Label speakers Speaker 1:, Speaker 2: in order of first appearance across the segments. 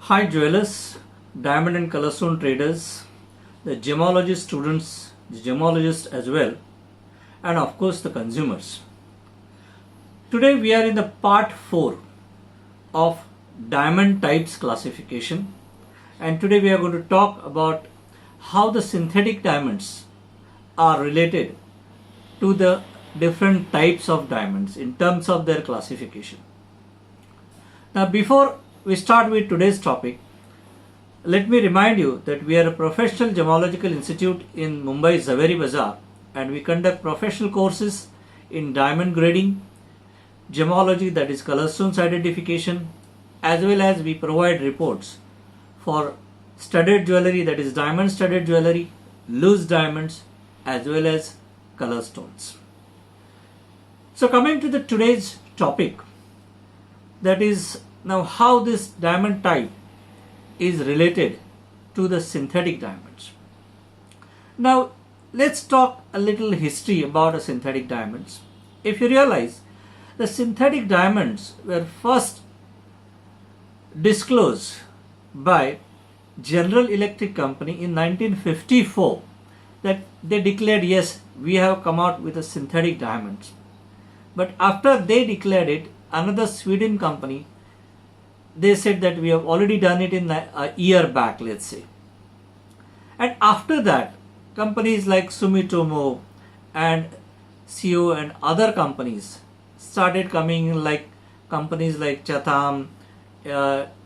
Speaker 1: Hi jewelers, diamond and colorstone traders, the gemology students, the gemologists as well, and of course the consumers. Today we are in the part 4 of diamond types classification, and today we are going to talk about how the synthetic diamonds are related to the different types of diamonds in terms of their classification. Now before we start with today's topic, let me remind you that we are a professional gemological institute in Mumbai Zaveri Bazaar, and we conduct professional courses in diamond grading, gemology, that is color stones identification, as well as we provide reports for studded jewelry, that is diamond studded jewelry, loose diamonds, as well as color stones. So coming to the today's topic, that is now how this diamond type is related to the synthetic diamonds. Now let's talk a little history about the synthetic diamonds. If you realize, the synthetic diamonds were first disclosed by General Electric Company in 1954, that they declared, yes, we have come out with a synthetic diamonds. But after they declared it, another Sweden company, they said that we have already done it in a year back, let's say. And after that, companies like Sumitomo and CO and other companies started coming in, like companies like Chatham, AOTC,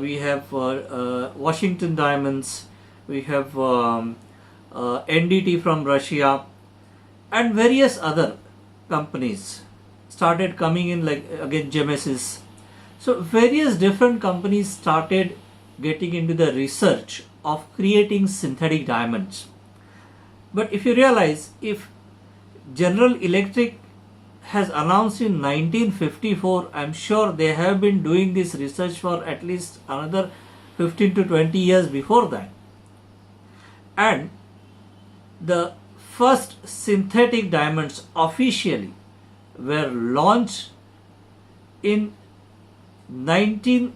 Speaker 1: we have Washington Diamonds, we have NDT from Russia, and various other companies started coming in, like again Gemesis. So various different companies started getting into the research of creating synthetic diamonds. But if you realize, if General Electric has announced in 1954, I'm sure they have been doing this research for at least another 15 to 20 years before that. And the first synthetic diamonds officially were launched in 19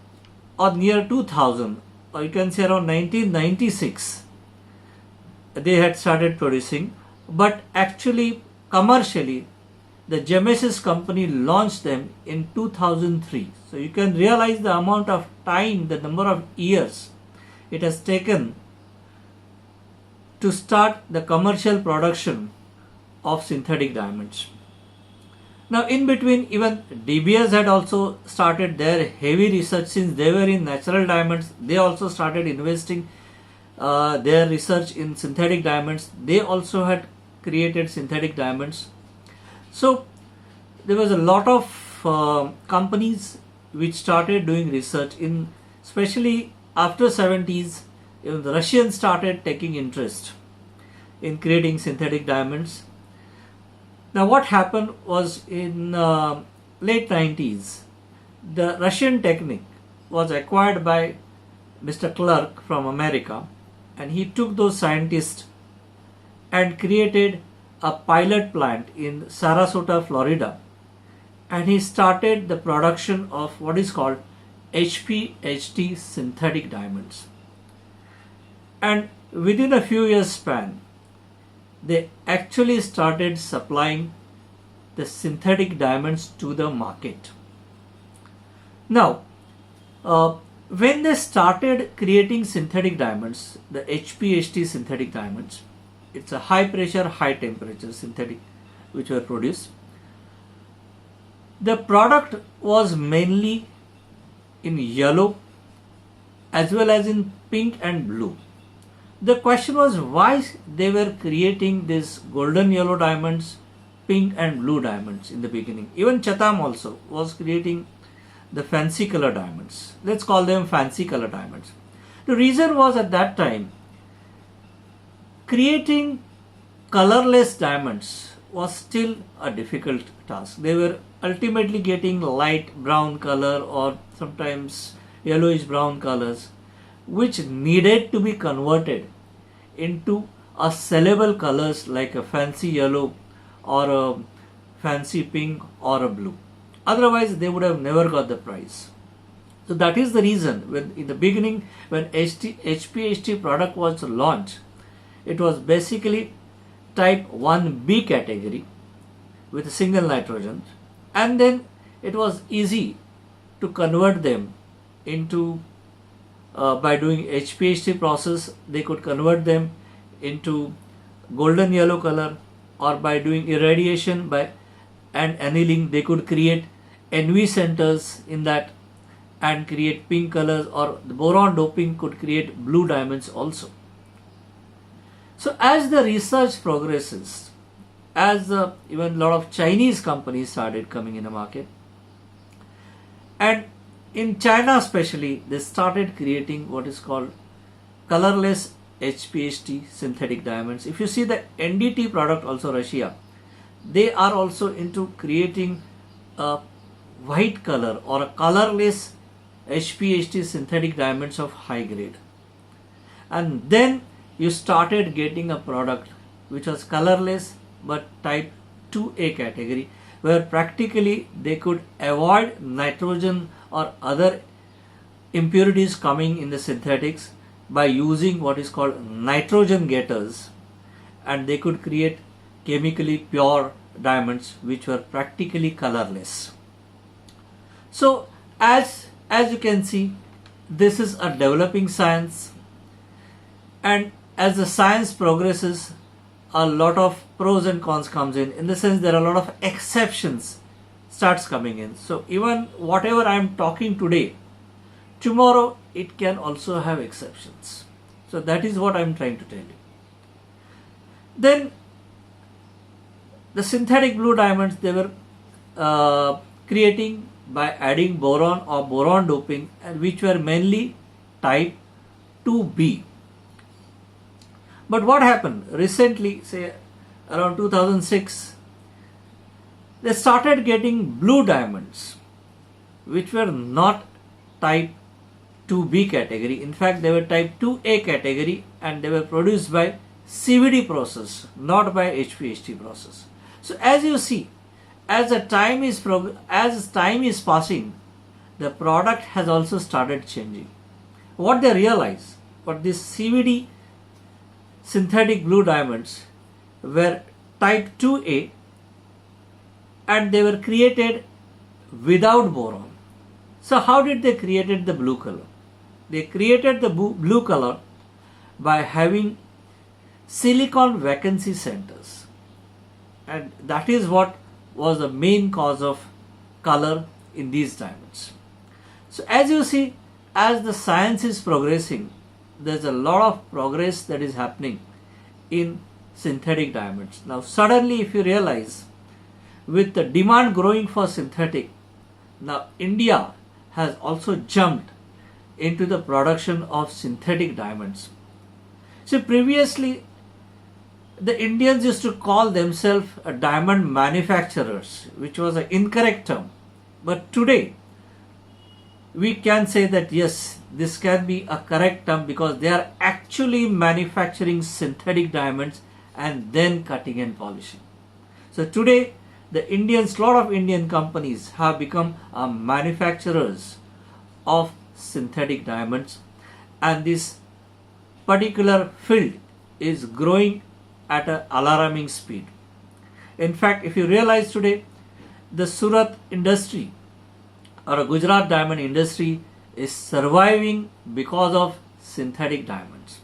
Speaker 1: or near 2000, or you can say around 1996. They had started producing, but actually commercially the Gemesis company launched them in 2003. So you can realize the amount of time, the number of years it has taken to start the commercial production of synthetic diamonds. Now in between, even De Beers had also started their heavy research. Since they were in natural diamonds, they also started investing their research in synthetic diamonds. They also had created synthetic diamonds. So there was a lot of companies which started doing research in, especially after 70s, even the Russians started taking interest in creating synthetic diamonds. Now what happened was, in late 90s, the Russian technique was acquired by Mr. Clark from America, and he took those scientists and created a pilot plant in Sarasota, Florida, and he started the production of what is called HPHT synthetic diamonds. And within a few years span, they actually started supplying the synthetic diamonds to the market. Now, when they started creating synthetic diamonds, the HPHT synthetic diamonds, it's a high pressure, high temperature synthetic which were produced. The product was mainly in yellow as well as in pink and blue. The question was why they were creating these golden yellow diamonds, pink and blue diamonds in the beginning. Even Chatham also was creating the fancy color diamonds. Let's call them fancy color diamonds. The reason was, at that time, creating colorless diamonds was still a difficult task. They were ultimately getting light brown color or sometimes yellowish brown colors, which needed to be converted into a sellable colors like a fancy yellow or a fancy pink or a blue. Otherwise, they would have never got the prize. So that is the reason when in the beginning when HPHT product was launched, it was basically type 1b category with a single nitrogen, and then it was easy to convert them into by doing HPHT process they could convert them into golden yellow color, or by doing irradiation by and annealing they could create NV centers in that and create pink colors, or the boron doping could create blue diamonds also. So as the research progresses, as even a lot of Chinese companies started coming in the market, and in China especially, they started creating what is called colorless HPHT synthetic diamonds. If you see the NDT product also, Russia, they are also into creating a white color or a colorless HPHT synthetic diamonds of high grade. And then you started getting a product which was colorless but type 2A category, where practically they could avoid nitrogen or other impurities coming in the synthetics by using what is called nitrogen getters, and they could create chemically pure diamonds which were practically colorless. So as you can see, this is a developing science, and as the science progresses, a lot of pros and cons comes in the sense there are a lot of exceptions starts coming in. So even whatever I am talking today, tomorrow it can also have exceptions. So that is what I am trying to tell you. Then the synthetic blue diamonds, they were creating by adding boron or boron doping, and which were mainly type 2B. But what happened recently, say around 2006, they started getting blue diamonds which were not type 2B category. In fact, they were type 2A category, and they were produced by CVD process, not by HPHT process. So as you see, as time is passing, the product has also started changing. What they realize, what this CVD synthetic blue diamonds were type 2A, and they were created without boron. So how did they created the blue color? They created the blue color by having silicon vacancy centers, and that is what was the main cause of color in these diamonds. So as you see, as the science is progressing, there's a lot of progress that is happening in synthetic diamonds. Now suddenly, if you realize, with the demand growing for synthetic, now India has also jumped into the production of synthetic diamonds. So previously, the Indians used to call themselves diamond manufacturers, which was an incorrect term. But today, we can say that yes, this can be a correct term, because they are actually manufacturing synthetic diamonds and then cutting and polishing. So today, the Indians, lot of Indian companies have become manufacturers of synthetic diamonds, and this particular field is growing at an alarming speed. In fact, if you realize today, the Surat industry or a Gujarat diamond industry is surviving because of synthetic diamonds.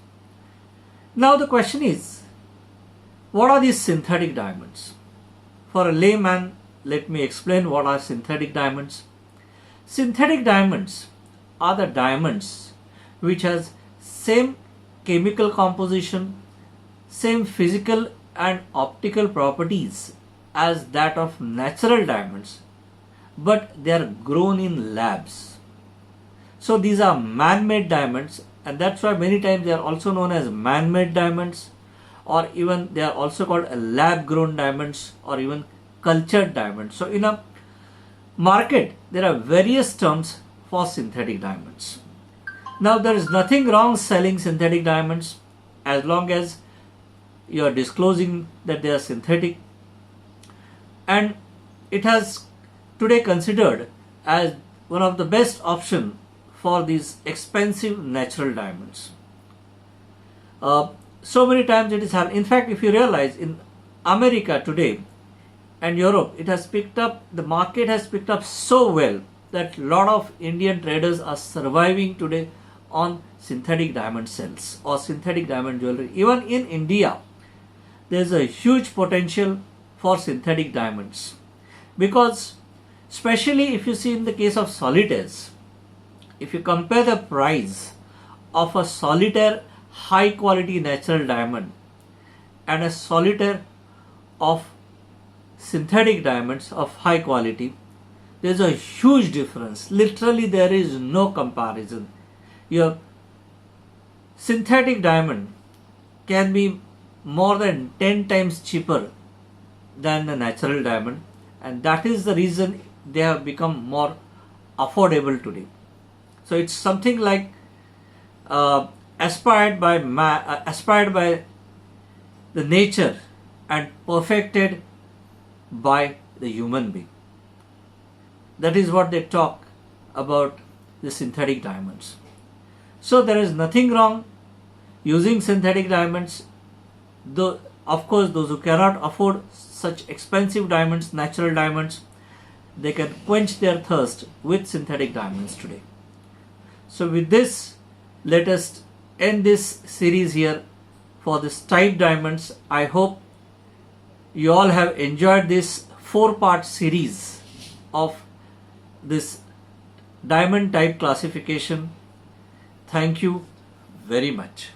Speaker 1: Now the question is, what are these synthetic diamonds? For a layman, let me explain what are synthetic diamonds. Synthetic diamonds are the diamonds which has same chemical composition, same physical and optical properties as that of natural diamonds, but they are grown in labs. So these are man-made diamonds, and that's why many times they are also known as man-made diamonds, or even they are also called lab-grown diamonds, or even cultured diamonds. So in a market, there are various terms for synthetic diamonds. Now there is nothing wrong selling synthetic diamonds as long as you are disclosing that they are synthetic, and it has today considered as one of the best option for these expensive natural diamonds. So many times it is happening. In fact, if you realize in America today and Europe, it has picked up, the market has picked up so well that a lot of Indian traders are surviving today on synthetic diamond sales or synthetic diamond jewelry. Even in India, there is a huge potential for synthetic diamonds, because especially if you see in the case of solitaires, if you compare the price of a solitaire high quality natural diamond and a solitaire of synthetic diamonds of high quality, there is a huge difference. Literally there is no comparison. Your synthetic diamond can be more than 10 times cheaper than the natural diamond, and that is the reason they have become more affordable today. So it's something like aspired by the nature and perfected by the human being. That is what they talk about the synthetic diamonds. So there is nothing wrong using synthetic diamonds, though of course those who cannot afford such expensive diamonds, natural diamonds, they can quench their thirst with synthetic diamonds today. So with this, let us end this series here for this type diamonds. I hope you all have enjoyed this 4-part series of this diamond type classification. Thank you very much.